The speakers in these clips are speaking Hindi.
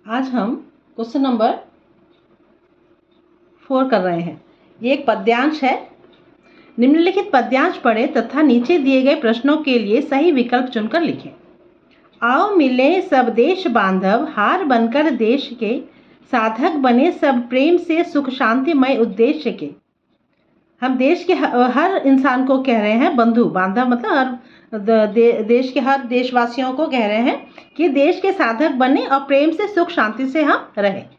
आज हम क्वेश्चन नंबर 4 कर रहे हैं। ये एक पद्यांश है। निम्नलिखित पद्यांश पढ़ें तथा नीचे दिए गए प्रश्नों के लिए सही विकल्प चुनकर लिखें। आओ मिले सब देश बांधव, हार बनकर देश के साधक बने सब प्रेम से सुख शांतिमय उद्देश्य के। हम देश के हर इंसान को कह रहे हैं, बंधु बांधव मतलब हर देश के हर देशवासियों को कह रहे हैं कि देश के साधक बने और प्रेम से सुख शांति से हम रहें।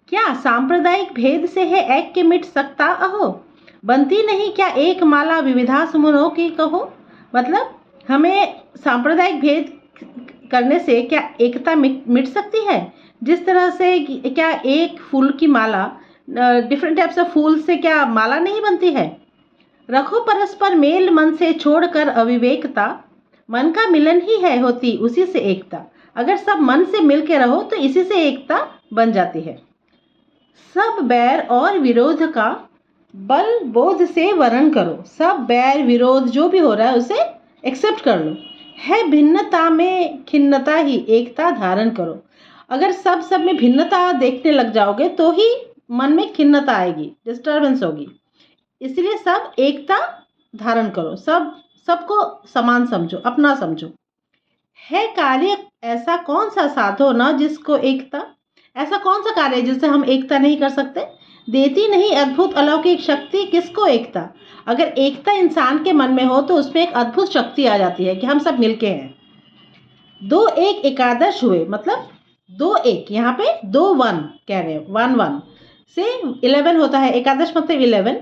क्या सांप्रदायिक भेद से है ऐक्य मिट सकता अहो, बनती नहीं क्या एक माला विविधा सुमनों की कहो। मतलब हमें सांप्रदायिक भेद करने से क्या एकता मिट सकती है। जिस तरह से क्या एक फूल की माला, डिफरेंट टाइप्स ऑफ फूल से क्या माला नहीं बनती है। रखो परस्पर मेल मन से छोड़कर अविवेकता, मन का मिलन ही है होती उसी से एकता। अगर सब मन से मिल के रहो तो इसी से एकता बन जाती है। सब बैर और विरोध का बल बोध से वरण करो। सब बैर विरोध जो भी हो रहा है उसे एक्सेप्ट कर लो। है भिन्नता में खिन्नता ही एकता धारण करो। अगर सब में भिन्नता देखने लग जाओगे तो ही मन में खिन्नता आएगी, डिस्टर्बेंस होगी। इसलिए सब एकता धारण करो। सबको समान समझो, अपना समझो। है कार्य ऐसा कौन सा साधो न जिसको एकता, ऐसा कौन सा कार्य है जिससे हम एकता नहीं कर सकते। देती नहीं अद्भुत अलौकिक शक्ति किसको एकता। अगर एकता इंसान के मन में हो तो उसमें एक अद्भुत शक्ति आ जाती है कि हम सब मिलके हैं। दो एक एकादश हुए, मतलब दो एक, यहाँ पे दो वन कह रहे हैं, 1 से 11 होता है। एकादश मतलब 11।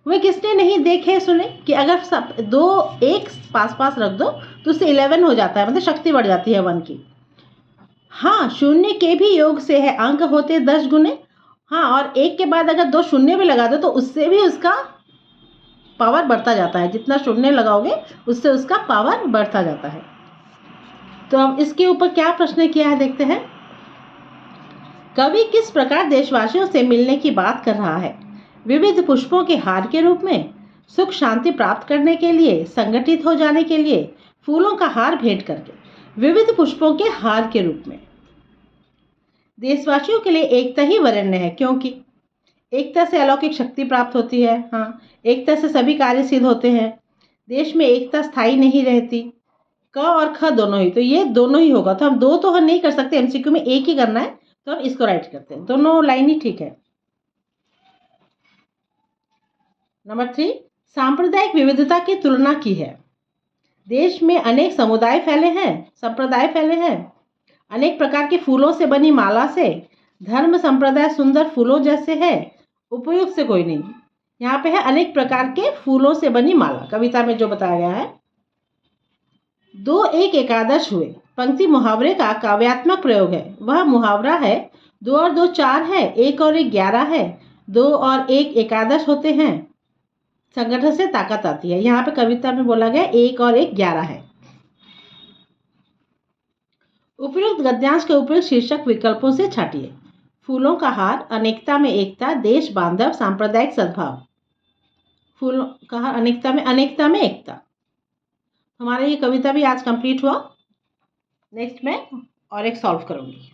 वे किसने नहीं देखे सुने कि अगर सब दो एक पास रख दो तो उससे 11 हो जाता है, मतलब शक्ति बढ़ जाती है 1 की। हाँ, शून्य के भी योग से है अंक होते 10 गुने। हाँ, और एक के बाद अगर 2 शून्य भी लगा दो तो उससे भी उसका पावर बढ़ता जाता है। जितना शून्य लगाओगे उससे उसका पावर बढ़ता जाता है। तो अब इसके ऊपर क्या प्रश्न किया है देखते हैं। कवि किस प्रकार देशवासियों से मिलने की बात कर रहा है। विविध पुष्पों के हार के रूप में, सुख शांति प्राप्त करने के लिए, संगठित हो जाने के लिए, फूलों का हार भेंट करके। विविध पुष्पों के हार के रूप में देशवासियों के लिए एकता ही वरण्य है, क्योंकि एकता से अलौकिक शक्ति प्राप्त होती है। हाँ, एकता से सभी कार्य सिद्ध होते हैं। देश में एकता स्थायी नहीं रहती। क और ख दोनों ही, तो ये दोनों ही होगा। तो हम दो तो हम नहीं कर सकते, एमसीक्यू में एक ही करना है, तो हम इसको राइट करते हैं। दोनों लाइन ही ठीक है। नंबर 3, सांप्रदायिक विविधता की तुलना की है। देश में अनेक समुदाय फैले हैं, संप्रदाय फैले हैं। अनेक प्रकार के फूलों से बनी माला से धर्म संप्रदाय सुंदर फूलों जैसे है, उपयुक्त से कोई नहीं। यहाँ पे है अनेक प्रकार के फूलों से बनी माला, कविता में जो बताया गया है। दो एक एकादश हुए, पंक्ति मुहावरे का काव्यात्मक प्रयोग है। वह मुहावरा है 2 और 2 4 है, 1 और 1 11 है, 2 और 1 एकादश होते हैं, संगठन से ताकत आती है। यहाँ पे कविता में बोला गया 1 और 1 11 है। उपयुक्त गद्यांश के उपयुक्त शीर्षक विकल्पों से छाटिए। फूलों का हार, अनेकता में एकता, देश बांधव, सांप्रदायिक सद्भाव। फूलों का हार अनेकता में एकता। हमारा ये कविता भी आज कंप्लीट हुआ। नेक्स्ट में और एक सॉल्व करूंगी।